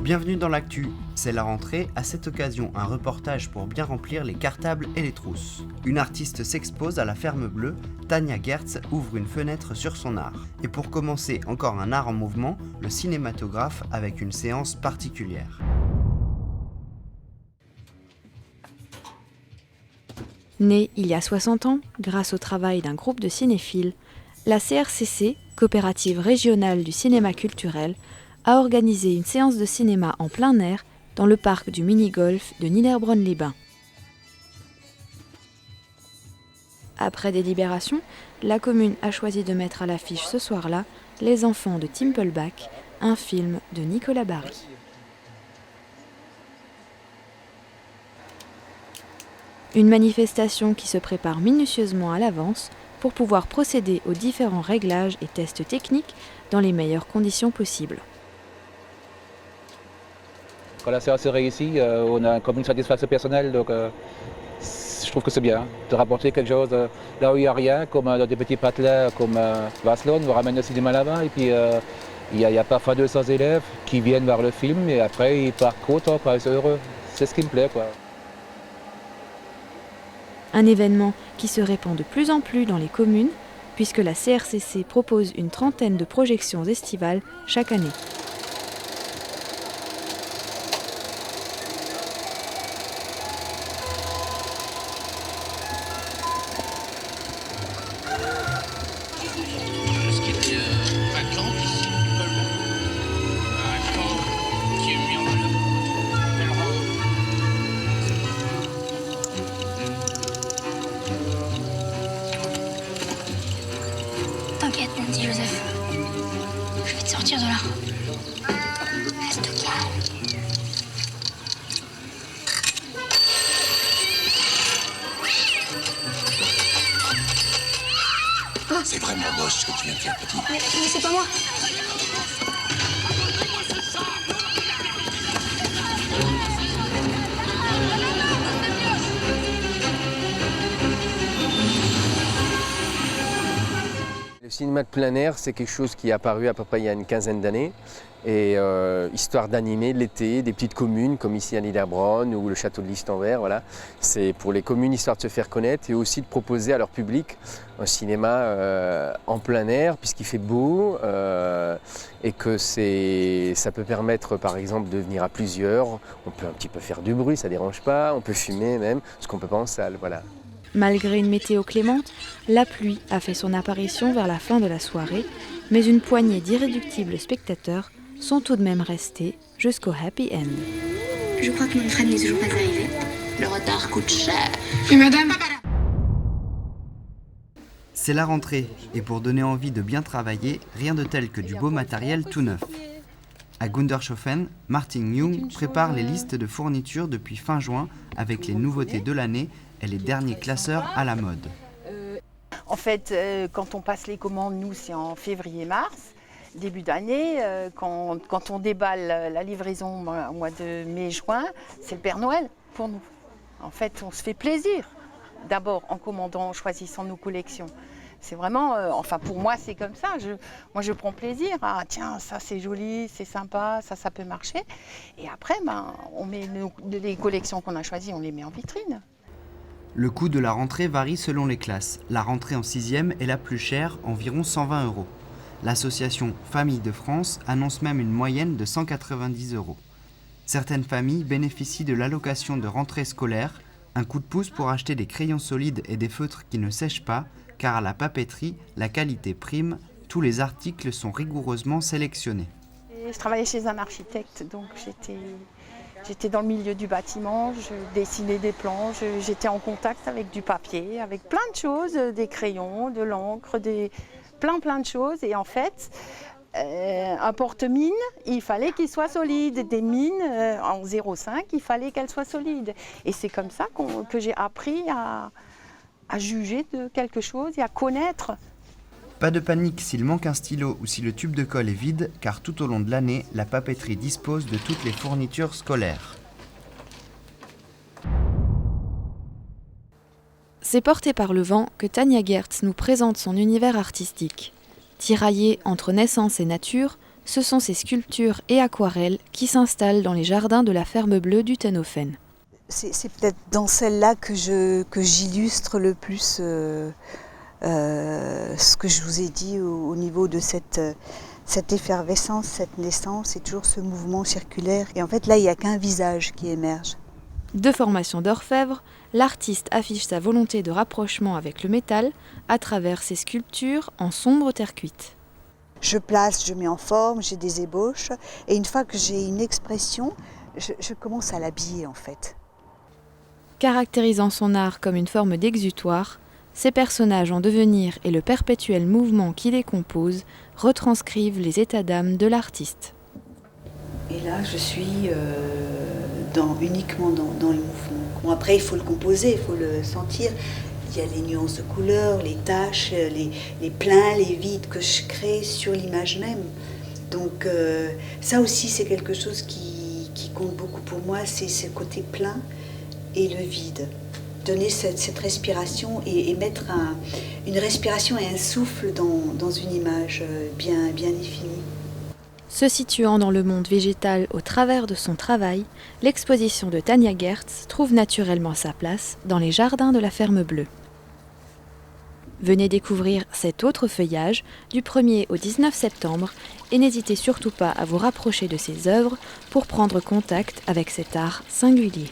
Bienvenue dans l'actu, c'est la rentrée, à cette occasion un reportage pour bien remplir les cartables et les trousses. Une artiste s'expose à la Ferme Bleue, Tania Gertz ouvre une fenêtre sur son art. Et pour commencer encore un art en mouvement, le cinématographe avec une séance particulière. Née il y a 60 ans, grâce au travail d'un groupe de cinéphiles, la CRCC, Coopérative régionale du cinéma culturel, a organisé une séance de cinéma en plein air dans le parc du mini-golf de Niederbronn-les-Bains. Après délibération, la commune a choisi de mettre à l'affiche ce soir-là Les enfants de Timpelbach, un film de Nicolas Barry. Une manifestation qui se prépare minutieusement à l'avance pour pouvoir procéder aux différents réglages et tests techniques dans les meilleures conditions possibles. Quand la séance est réussie, on a comme une satisfaction personnelle, donc je trouve que c'est bien de rapporter quelque chose là où il n'y a rien, comme dans des petits patelins comme Vaslon, on ramène le cinéma là-bas, et puis il y a parfois 200 élèves qui viennent voir le film, et après ils partent contents, ils sont heureux. C'est ce qui me plaît, quoi. Un événement qui se répand de plus en plus dans les communes, puisque la CRCC propose une trentaine de projections estivales chaque année. T'inquiète, Nancy Joseph. Je vais te sortir de là. Reste calme. C'est vraiment moche ce que tu viens de faire, petit. Mais c'est pas moi. Le cinéma de plein air, c'est quelque chose qui est apparu à peu près il y a une quinzaine d'années. Et histoire d'animer l'été des petites communes comme ici à Niederbronn ou le château de Lichtenberg, voilà. C'est pour les communes histoire de se faire connaître et aussi de proposer à leur public un cinéma en plein air puisqu'il fait beau et que ça peut permettre par exemple de venir à plusieurs. On peut un petit peu faire du bruit, ça ne dérange pas, on peut fumer même, ce qu'on ne peut pas en salle, voilà. Malgré une météo clémente, la pluie a fait son apparition vers la fin de la soirée, mais une poignée d'irréductibles spectateurs sont tout de même restés jusqu'au happy end. Je crois que Manfred n'est toujours pas arrivé. Le retard coûte cher. Et madame? C'est la rentrée, et pour donner envie de bien travailler, rien de tel que du beau matériel tout neuf. À Gundershofen, Martin Jung prépare les listes de fournitures depuis fin juin avec les nouveautés de l'année et les derniers classeurs à la mode. En fait, quand on passe les commandes, nous, c'est en février-mars. Début d'année, quand on déballe la livraison au mois de mai-juin, c'est le Père Noël pour nous. En fait, on se fait plaisir. D'abord en commandant, en choisissant nos collections. C'est vraiment, enfin pour moi c'est comme ça, moi je prends plaisir. Ah tiens, ça c'est joli, c'est sympa, ça peut marcher. Et après, on met les collections qu'on a choisies, on les met en vitrine. Le coût de la rentrée varie selon les classes. La rentrée en 6e est la plus chère, environ 120 €. L'association Famille de France annonce même une moyenne de 190 €. Certaines familles bénéficient de l'allocation de rentrée scolaire, un coup de pouce pour acheter des crayons solides et des feutres qui ne sèchent pas, car à la papeterie, la qualité prime, tous les articles sont rigoureusement sélectionnés. Je travaillais chez un architecte, donc j'étais dans le milieu du bâtiment, je dessinais des plans, j'étais en contact avec du papier, avec plein de choses, des crayons, de l'encre, plein de choses. Et en fait, un porte-mine, il fallait qu'il soit solide. Des mines en 0,5, il fallait qu'elles soient solides. Et c'est comme ça que j'ai appris à juger de quelque chose et à connaître. Pas de panique s'il manque un stylo ou si le tube de colle est vide, car tout au long de l'année, la papeterie dispose de toutes les fournitures scolaires. C'est porté par le vent que Tania Gertz nous présente son univers artistique. Tiraillée entre naissance et nature, ce sont ces sculptures et aquarelles qui s'installent dans les jardins de la ferme bleue du Tenhofen. C'est peut-être dans celle-là que j'illustre le plus ce que je vous ai dit au niveau de cette effervescence, cette naissance, et toujours ce mouvement circulaire. Et en fait, là, il n'y a qu'un visage qui émerge. De formation d'orfèvre, l'artiste affiche sa volonté de rapprochement avec le métal à travers ses sculptures en sombre terre cuite. Je place, je mets en forme, j'ai des ébauches, et une fois que j'ai une expression, je commence à l'habiller en fait. Caractérisant son art comme une forme d'exutoire, ces personnages en devenir et le perpétuel mouvement qui les compose retranscrivent les états d'âme de l'artiste. Et là, je suis uniquement dans le mouvement. Bon, après, il faut le composer, il faut le sentir. Il y a les nuances de couleurs, les taches, les pleins, les vides que je crée sur l'image même. Donc ça aussi, c'est quelque chose qui compte beaucoup pour moi, c'est ce côté plein et le vide. Donner cette respiration et mettre une respiration et un souffle dans une image bien définie. Se situant dans le monde végétal au travers de son travail, l'exposition de Tania Gertz trouve naturellement sa place dans les jardins de la ferme bleue. Venez découvrir cet autre feuillage du 1er au 19 septembre et n'hésitez surtout pas à vous rapprocher de ses œuvres pour prendre contact avec cet art singulier.